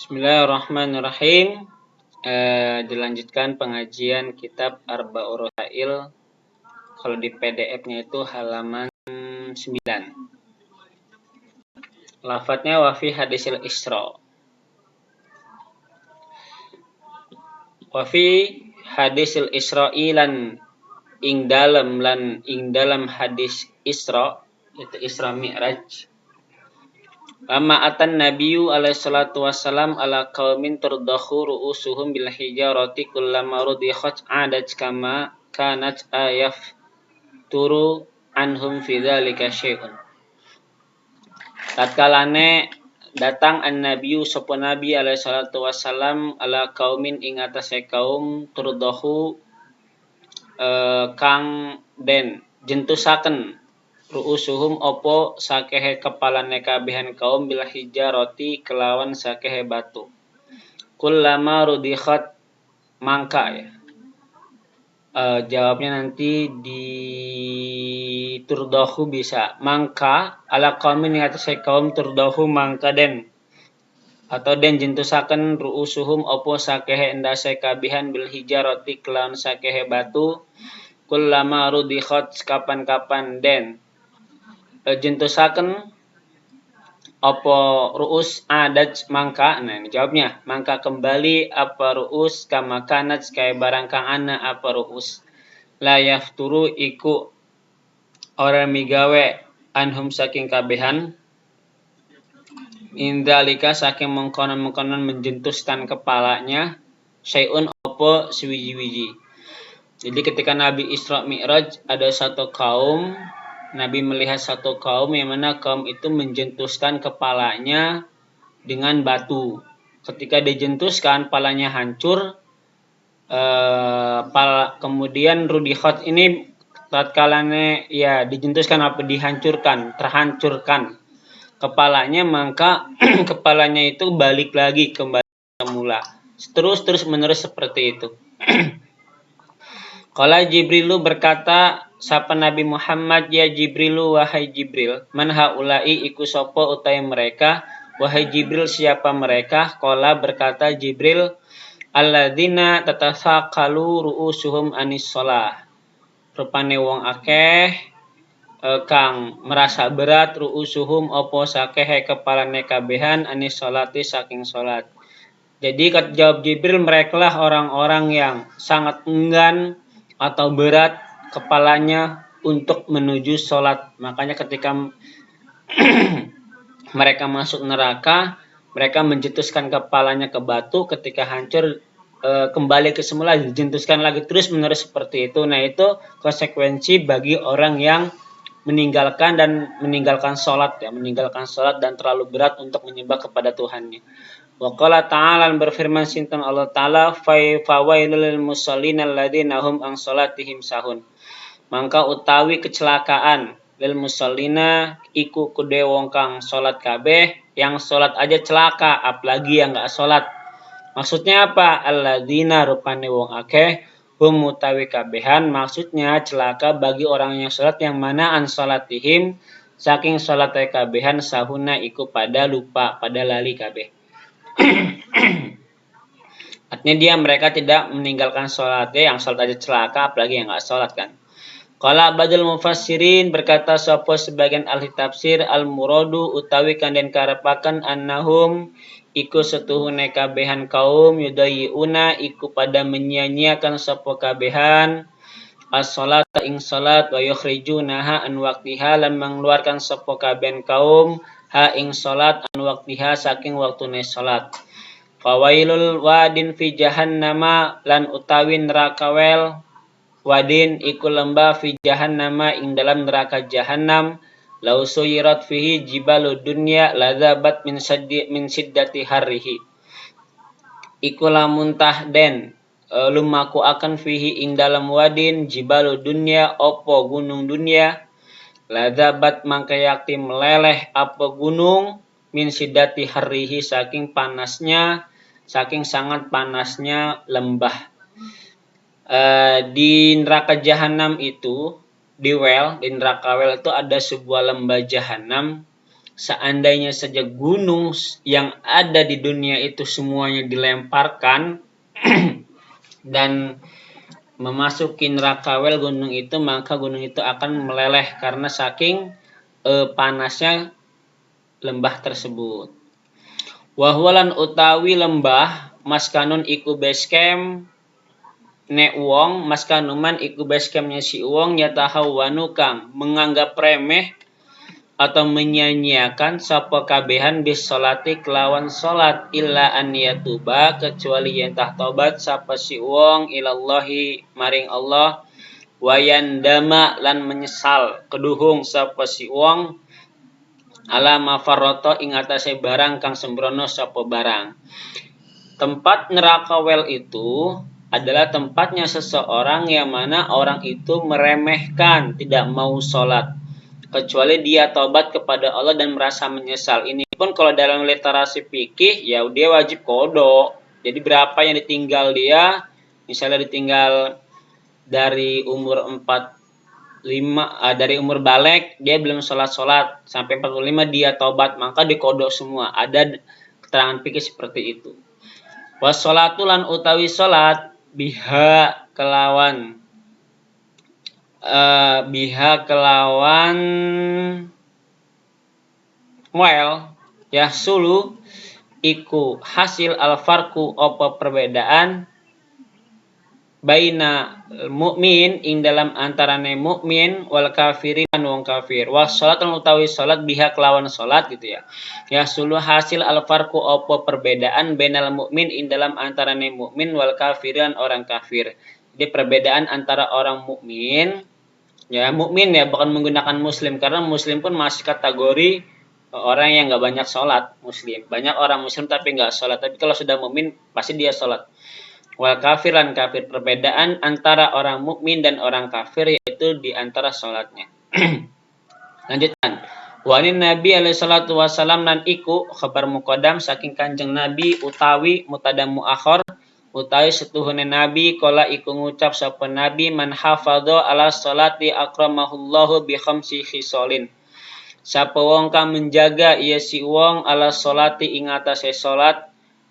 Bismillahirrahmanirrahim. Dilanjutkan pengajian kitab Arba'ur Rasail. Kalau di PDF-nya itu halaman 9. Lafadznya wa fi hadisil Isra. Wa fi hadisil Isra'i lan ing dalam hadis Isra, itu Isra Mi'raj. Lama atan nabiyyu alaihi salatu wassalam ala qaumin turdahu ru'usuhum bil hijarati kullama rudikhat adat kama kanat ayaf turu anhum fi dzalika syai'un. Tatkalane datang an-nabiyyu sapa nabi alaihi salatu wassalam ala qaumin ing atase kaum turdahu kang den jentusaken ru'usuhum opo sakehe kepalane kabehan kaum bil hijarati kelawan sakehe batu. Kullama rudikhat mangka ya. Jawabnya nanti di turdahu bisa. Mangka ala qaumin yang atase kaum turdahu mangka den atau den jentusaken ru'usuhum opo sakehe endase kabehan bil hijarati kelawan sakehe batu. Kullama rudikhat kapan-kapan den jentusaken apa ru'us adat mangka. Nah ini jawabnya, mangka kembali apa ru'us kama kanat kaya barang kang ana apa ru'us. La yafturu iku ora migawe anhum saking kabehan indalika saking mengkonon-mengkonon menjentuskan kepalanya syai'un apa suwiji-wiji. Jadi ketika Nabi Isra Mi'raj ada satu kaum, Nabi melihat satu kaum yang mana kaum itu menjentuskan kepalanya dengan batu. Ketika dijentuskan, palanya hancur. Kemudian rudikhat ini tatkalane ya dijentuskan apa dihancurkan, terhancurkan kepalanya, maka kepalanya itu balik lagi kembali semula. Terus menerus seperti itu. Qala Jibrilu berkata sapa Nabi Muhammad, ya Jibrilu wahai Jibril, man haula'i iku sapa utai mereka, wahai Jibril siapa mereka? Qala berkata Jibril, alladzina tatasaqalu ru'usuhum anis shalah. Rupane wong akeh kang merasa berat ru'usuhum opo sakehe kepalane kabehan anis sholati saking salat. Jadi kata jawab Jibril, mereka lah orang-orang yang sangat enggan atau berat kepalanya untuk menuju sholat. Makanya ketika mereka masuk neraka, mereka menjentuskan kepalanya ke batu, ketika hancur kembali ke semula, dijentuskan lagi terus menerus seperti itu. Nah itu konsekuensi bagi orang yang meninggalkan sholat ya, meninggalkan sholat dan terlalu berat untuk menyembah kepada Tuhannya. Wa qala ta'ala berfirman sinten Allah Ta'ala, fawailul lil musallin alladzina hum an sholatihim sahun. Mangka utawi kecelakaan lil musallina iku kude wong kang sholat kabeh, yang sholat aja celaka apalagi yang enggak sholat. Maksudnya apa? Alladzina rupane wong akeh hum utawi kabehan, maksudnya celaka bagi orang yang sholat yang mana an sholatihim saking sholat kabehan sahuna iku pada lupa, pada lali kabeh. Artinya mereka tidak meninggalkan sholatnya, yang sholat aja celaka apalagi yang nggak sholat kan. Qala badul mufassirin berkata sapa sebagian ahli tafsir, al muradu utawi kanden karepaken annahum iku setuhune kabehan kaum yudayiuna iku pada menyia-nyiakan sapa kabehan as-sholata ing salat wa yukhrijunaha an waqtiha lan mengeluarkan sapa kabehan kaum ha ing salat an waqtiha saking waktune salat. Fawailul wadin fi jahannama lan utawi neraka wel wadin iku lembah fi jahannama ing dalam neraka jahannam. Lau suyirat fihi jibalu dunya ladzabat min siddati harrihi. Iku lamun tahden lumaku akan fihi ing dalam wadin jibalu dunya opo gunung dunya ladzabat mangka yakti meleleh apa gunung min siddati harrihi saking sangat panasnya lembah. Di neraka jahanam itu di neraka wel itu ada sebuah lembah jahanam seandainya saja gunung yang ada di dunia itu semuanya dilemparkan dan memasuki neraka wel gunung itu, maka gunung itu akan meleleh karena saking panasnya lembah tersebut. Wahwalan utawi lembah maskanun iku basecamp ne wong, maskanuman iku basecampnya si wong yatahawwanu kang menganggap remeh atau menyia-nyiakan sapa kabehan bis sholati kelawan salat illa an yatuba kecuali yen tah tobat sapa si wong ilallahi maring Allah wayan dama lan menyesal keduhung sapa si wong ala mafarroto ing atase barang kang sembrono sapa barang. Tempat neraka wel itu adalah tempatnya seseorang yang mana orang itu meremehkan, tidak mau sholat kecuali dia tobat kepada Allah dan merasa menyesal. Ini pun kalau dalam literasi fikih ya dia wajib qodho. Jadi berapa yang ditinggal dia, misalnya ditinggal dari umur 45 dari umur balik dia belum sholat sampai 45 dia tobat, maka dikodok semua. Ada keterangan fikih seperti itu. Wassolatu lan utawi sholat biha kelawan wel yahsulu iku hasil alfarku apa perbedaan baina mukmin ing dalam antarane mukmin wal kafirin dan wong kafir. Was salat utawi salat biha kelawan salat gitu ya. Ya suluh hasil al farqu apa perbedaan bainal mukmin ing dalam antarane mukmin wal kafirin orang kafir. Jadi perbedaan antara orang mukmin ya mukmin ya bukan menggunakan muslim karena muslim pun masih kategori orang yang enggak banyak salat muslim. Banyak orang muslim tapi enggak salat. Tapi kalau sudah mukmin pasti dia salat. Wal kafiran kafir perbedaan antara orang mukmin dan orang kafir yaitu di antara salatnya. Lanjutan. Wa Nabi alaihi salatu wasalam nan iku khabar muqaddam saking Kanjeng Nabi utawi mutadam muakhir utawi setuhune Nabi kala iku ngucap sapa Nabi man hafadha ala salati akramahullahu bi khamsi khisalin. Sapa wong kang menjaga iya si wong ala salati ing atase salat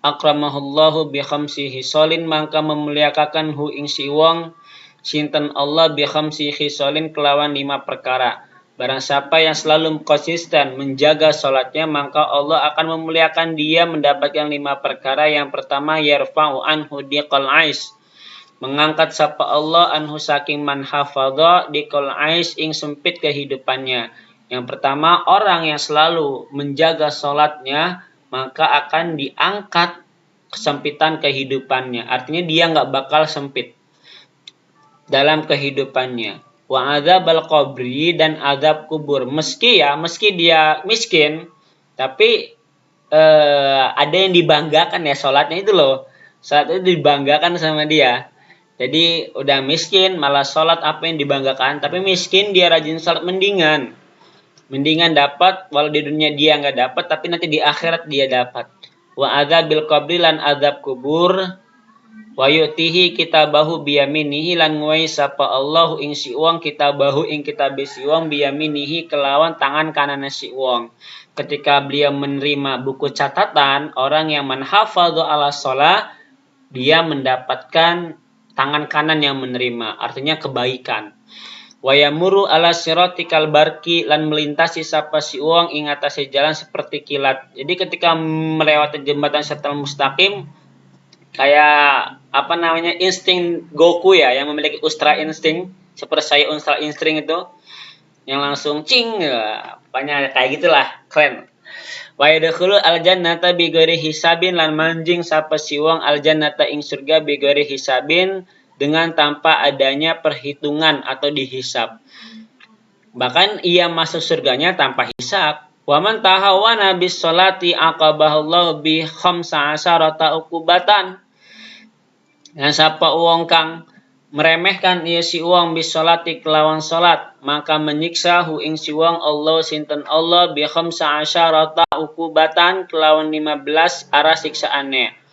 akramahullahu bi khamsi khisalin mangka memuliakan hu ing si wong sinten Allah bi khamsi khisalin kelawan 5 perkara. Barang siapa yang selalu konsisten menjaga salatnya maka Allah akan memuliakan dia mendapatkan 5 perkara. Yang pertama yarfa'u anhu diqal ais. Mengangkat sapa Allah anhu saking man hafadha diqal ais ing sempit kehidupannya. Yang pertama orang yang selalu menjaga salatnya maka akan diangkat kesempitan kehidupannya. Artinya dia nggak bakal sempit dalam kehidupannya. Wa adzabal qabri dan azab kubur. Meski dia miskin, tapi ada yang dibanggakan ya salatnya itu loh. Saat itu dibanggakan sama dia. Jadi udah miskin malah salat apa yang dibanggakan. Tapi miskin dia rajin salat mendingan dapat walau di dunia dia nggak dapat tapi nanti di akhirat dia dapat. Wa adzabil qabri lan azab kubur wa yu'tihi kitabahu biyaminihi lan nguwai sapa Allah ing si wong kitabahu ing kitabe si wong biyaminihi kelawan tangan kanan si wong. Ketika beliau menerima buku catatan orang yang menhafadhu ala shalah dia mendapatkan tangan kanan yang menerima, artinya kebaikan. Wayamuru ala siratikal barki lan melintasi sapa si wong ing atase jalan seperti kilat. Jadi ketika melewati jembatan siratal mustaqim kayak insting Goku ya yang memiliki Ultra Instinct seperti saya Ultra Instinct itu yang langsung cing ya, pokoknya kayak gitulah keren. Wa yadkhulu aljannata bi ghairi hisabin lan manjing sapa si wong aljannata ing surga bi ghairi hisabin dengan tanpa adanya perhitungan atau dihisab. Bahkan ia masuk surganya tanpa hisab. Wa man tahawwana bis sholati aqabahallahu bi 15 uqubatan. Dan sapa wong kang meremehkan ieu si wong bis sholati kelawan salat, maka menyiksa hu ing si wong Allah sinten Allah bi 15 uqubatan kelawan 15 arah siksaannya.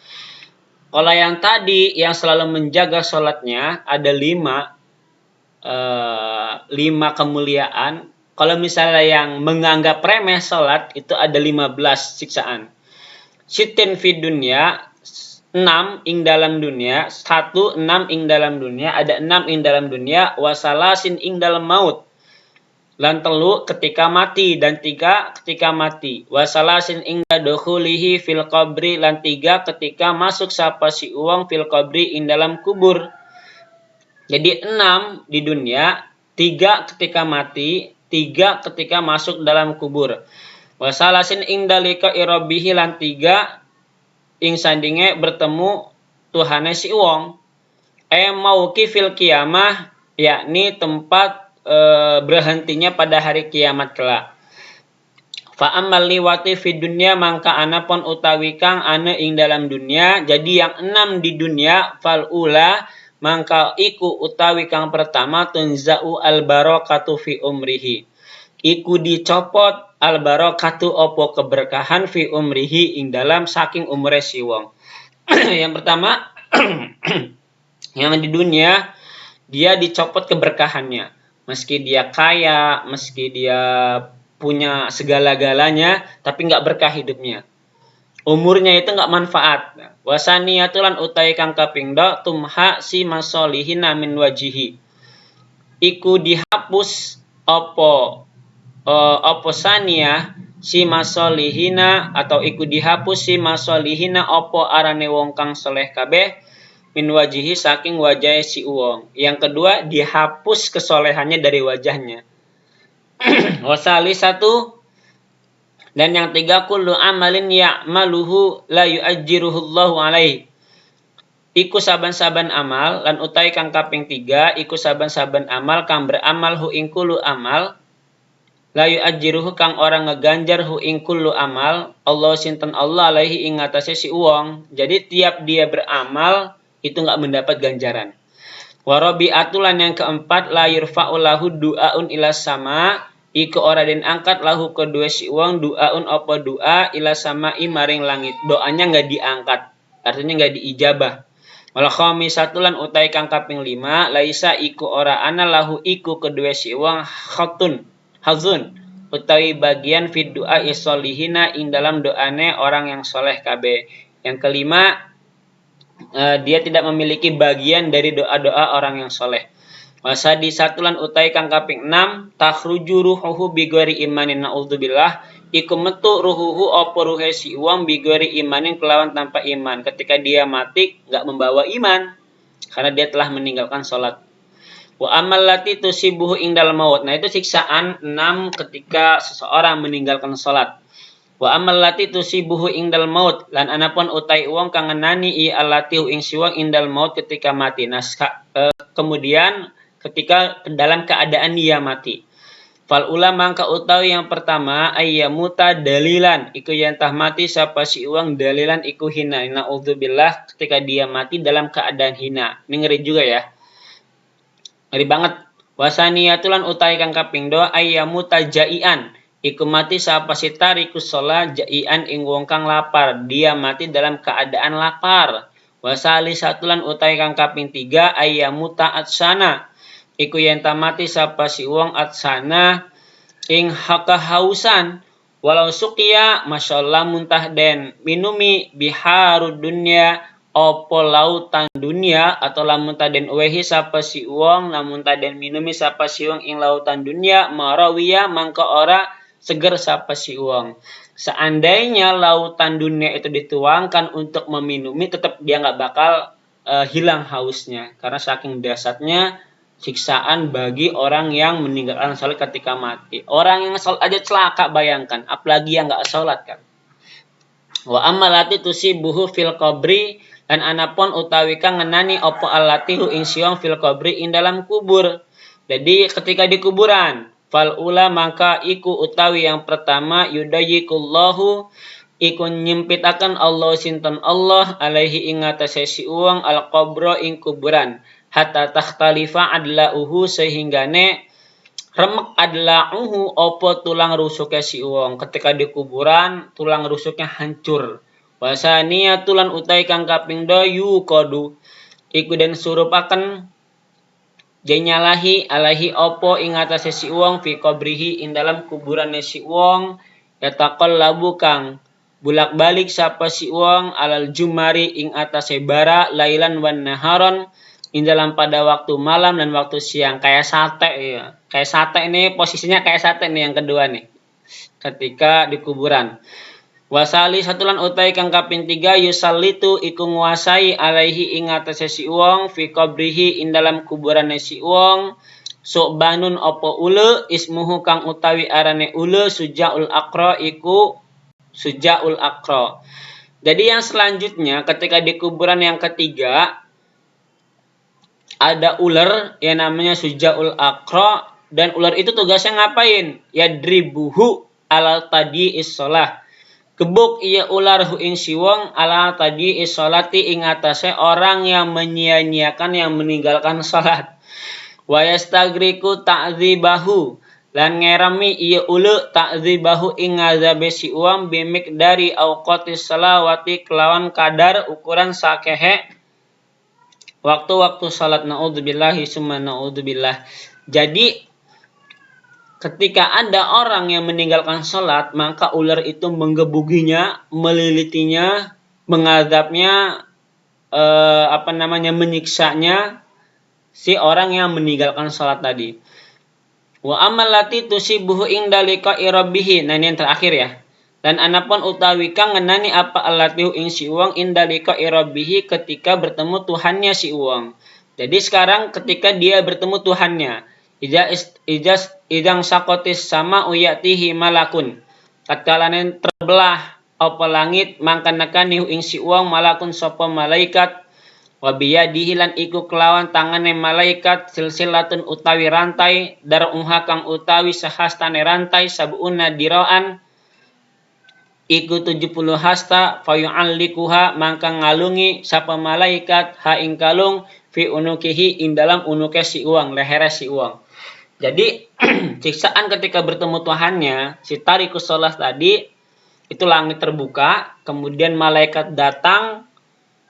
Kalau yang tadi yang selalu menjaga sholatnya ada 5 kemuliaan Kalau misalnya yang menganggap remeh salat itu ada 15 siksaan. Sitin fi dunya 6 ing dalam dunia, 6 ing dalam dunia, ada 6 ing dalam dunia, wasalasin ing dalam maut. Lan telu ketika mati dan 3 ketika mati. Wasalasin ing dakhulihi fil qabri lan 3 ketika masuk sapa si uang fil qabri ing dalam kubur. Jadi 6 di dunia, 3 ketika mati, 3 ketika masuk dalam kubur. Wasalasin ing dalika irabihi lan 3 ing sandinge bertemu Tuhane si wong. Mauqifil kiamah, yakni tempat berhentinya pada hari kiamat kelak. Fa ammal liwati fi dunya mangka anapun utawi kang ane ing dalam dunia, jadi yang 6 di dunia fal ula mangka iku utawi kang pertama tunza'u al barakatu fi umrihi. Iku dicopot al barakatu opo keberkahan fi umrihi ing dalam saking umure si wong. Yang pertama yang di dunia dia dicopot keberkahannya. Meski dia kaya, meski dia punya segala-galanya, tapi nggak berkah hidupnya. Umurnya itu nggak manfaat. Wasaniyatulan utai kang kapingdo tumha si masolihina min wajihi. Iku dihapus opo sania si masolihina atau iku dihapus si masolihina opo arane wong kang soleh kabeh min wajihi saking wajah si uwong. Yang kedua dihapus kesolehannya dari wajahnya. Wasali satu dan yang tiga kullu amalin ya'maluhu la yu'ajjiruhu Allahu alaihi. Iku saban-saban amal lan utai kang kaping 3 iku saban-saban amal kang beramal hu ing kullu amal la yu'ajjiruhu kang orang ngeganjar hu ing kullu amal Allah sinten Allah alaihi ing atase si uwong. Jadi tiap dia beramal itu enggak mendapat ganjaran. Wa rabi'atulan yang keempat la yurfa'u lahu du'aun ila sama iku ora den angkat lahu kedua si uang du'aun apa doa ila sama'i maring langit. Doanya enggak diangkat. Artinya enggak diijabah. Wal khamisatulan utai kang kaping 5 laisa iku ora ana lahu iku kedua si uang hazun utawi bagian fid doa isolihina ing dalam doane orang yang soleh kabeh. Yang kelima dia tidak memiliki bagian dari doa-doa orang yang soleh. Wasadi satulan utai kang kaping 6 takhruju ruhuhu bigori imanin naudzubillah iku metu ruhuhu apa ruhe si uang bigori imanin kelawan tanpa iman. Ketika dia mati enggak membawa iman karena dia telah meninggalkan salat. Wa amal lati tusibuhu ing dalam maut. Nah itu siksaan 6 ketika seseorang meninggalkan salat. Wa amal lati tusibuhu ing dalam maut lan anapun utai uang kang ngenani i alati ing siwang ing dalam maut ketika mati. Nah kemudian ketika dalam keadaan dia mati. Fal ulama mangka utawi yang pertama ayyamuta dalilan iku yen tah mati sapa si uang dalilan iku hina. Naudzubillah ketika dia mati dalam keadaan hina. Ini ngeri juga ya. Ngeri banget. Wasaniyatulan utai kang kaping 2 ayyamuta jaian iku mati sapa si tariku shalah jaian ing wong kang lapar. Dia mati dalam keadaan lapar. Wasali satulan utai kang kaping 3 ayyamuta atsana iku yen mati sapa si wong atsana ing hakahausan walau suqiya masyaallah muntah den minumi biharud dunya opo lautan dunia atau lamun taden wehi sapa si wong lamun taden minumi sapa si wong ing lautan dunia marawiya mangka ora seger sapa si wong. Seandainya lautan dunia itu dituangkan untuk meminumi tetap dia nggak bakal hilang hausnya karena saking dahsyatnya siksaan bagi orang yang meninggalkan salat ketika mati. Orang yang salat aja celaka bayangkan, apalagi yang nggak salat kan. Wa ammalati tusibuhu fil qabri dan anapun utawi kang ngenani apa allatihu ing siwang fil qabri ing dalam kubur. Jadi ketika di kuburan, fal ula maka iku utawi yang pertama yudayikullahu iku nyempitaken Allah sinten Allah alaihi ing atase si uang al qabra ing kuburan hatta takhtalifa adlauhu sehinggane remek adlauhu opo tulang rusuknya si uang. Ketika di kuburan tulang rusuknya hancur. Wasania tulan utai kang kaping 2 yuqadu iku den surupaken Jenyalahi alaihi opo ing atase si wong fi qabrihi ing dalam kuburane si wong yataqallabu kang bulak-balik sapa si wong alal jumari ing atase bara lailan wan naharon ing dalam pada waktu malam dan waktu siang kayak sate ya. Kayak sate ini posisinya kayak sate nih yang kedua nih. Ketika di kuburan. Wasali satulan utai kang kaping 3 yusallitu iku nguasai alaihi ing atase si wong fi qabrihi ing dalam kuburane si wong subanun opo ule ismuhu kang utawi arane ule sujaul aqra iku sujaul aqra. Jadi yang selanjutnya ketika di kuburan yang ketiga ada ular yang namanya sujaul aqra dan ular itu tugasnya ngapain? Yadribuhu ala tadi is-shalah. Gebuk ia ular hu ing si wong ala tadi is-sholati ing atase orang yang menyia-nyiakan yang meninggalkan salat. Wa yastagriku ta'dzibahu lan ngerami ia ulu ta'dzibahu ing ngazabe si wong bimik dari auqatis salawati kelawan kadar ukuran sakehe waktu-waktu salat. Naudzubillahi summa naudzubillah. Jadi ketika ada orang yang meninggalkan sholat, maka ular itu menggebukinya, melilitinya, mengadabnya, menyiksanya si orang yang meninggalkan sholat tadi. Wa amalati tusibuhu ing dalika irabihi. Nah ini yang terakhir ya. Dan anapun utawi kang ngenani apa alati ing si wong indalika irabihi ketika bertemu Tuhannya si wong. Jadi sekarang ketika dia bertemu Tuhannya, idang sakotis sama uyatihi malakun. Tatkala terbelah apa langit mangka nekani ing si wong malakun sapa malaikat wa biyadihi lan iku kelawan tangane malaikat silsilatun utawi rantai darungha kang utawi sahastane rantai sabuna diraan iku 70 hasta fayu'allikuha mangka ngalungi sapa malaikat ha ing kalung fi unukihi ing dalam unuke si wong lehere si wong. Jadi siksaan ketika bertemu Tuhannya, si tarikus sholat tadi, itu langit terbuka, kemudian malaikat datang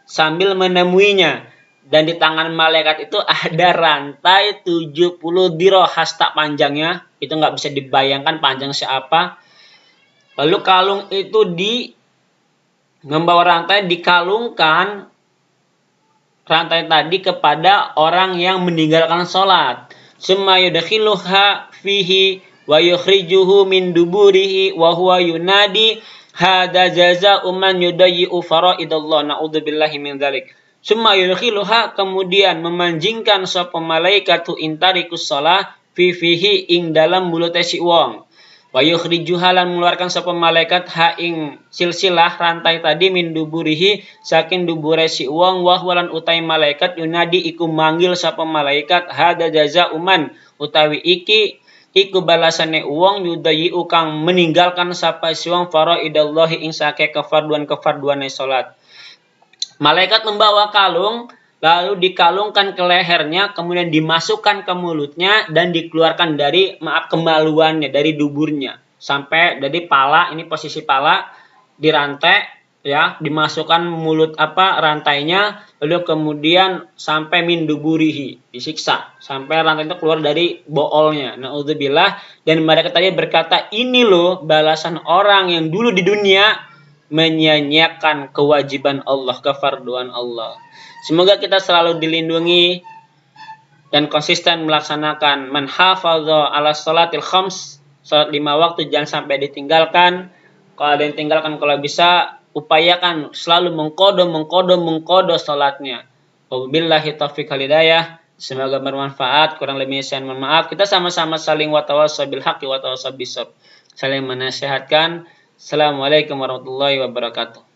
sambil menemuinya. Dan di tangan malaikat itu ada rantai 70 diro hasta panjangnya, itu nggak bisa dibayangkan panjang siapa. Lalu kalung itu membawa rantai, dikalungkan rantai tadi kepada orang yang meninggalkan sholat. Summa yudkhiluha fihi wa yukhrijuhu min duburihi wa huwa yunadi hadza jazaa'u man yudayyi'u faraidallah. Naudzubillahi min dzalik. Summa yudkhiluha kemudian memanjingkan sapa malaikat tu intarikus shalah fihi ing dalam mulut si wong. Wa yukhrijuha lan mengeluarkan sapa malaikat ha ing silsilah rantai tadi min duburihi saking dubure si wong wa walan utai malaikat yunadi iku manggil sapa malaikat hada jaza uman utawi iki iku balasane wong yudayi kang meninggalkan sapa si wong faraidallahi ing sake kefarduan-kefarduane salat. Malaikat membawa kalung lalu dikalungkan ke lehernya, kemudian dimasukkan ke mulutnya dan dikeluarkan dari kemaluannya, dari duburnya sampai dari pala, ini posisi pala dirantai ya, dimasukkan mulut rantainya, lalu kemudian sampai min duburihi, disiksa sampai rantai itu keluar dari boolnya. Naudzubillah. Dan mereka tadi berkata, ini loh balasan orang yang dulu di dunia menyia-nyiakan kewajiban Allah, kefarduan Allah. Semoga kita selalu dilindungi dan konsisten melaksanakan man hafadha ala sholatil khams, salat 5 waktu jangan sampai ditinggalkan. Kalau ada yang tinggalkan, kalau bisa upayakan selalu mengkodo salatnya. Wabillahi taufiq wal hidayah. Semoga bermanfaat. Kurang lebihnya saya mohon maaf. Kita sama-sama saling watawassaw bil haqqi watawassaw bis sabr. Saling menasihatkan. Assalamualaikum warahmatullahi wabarakatuh.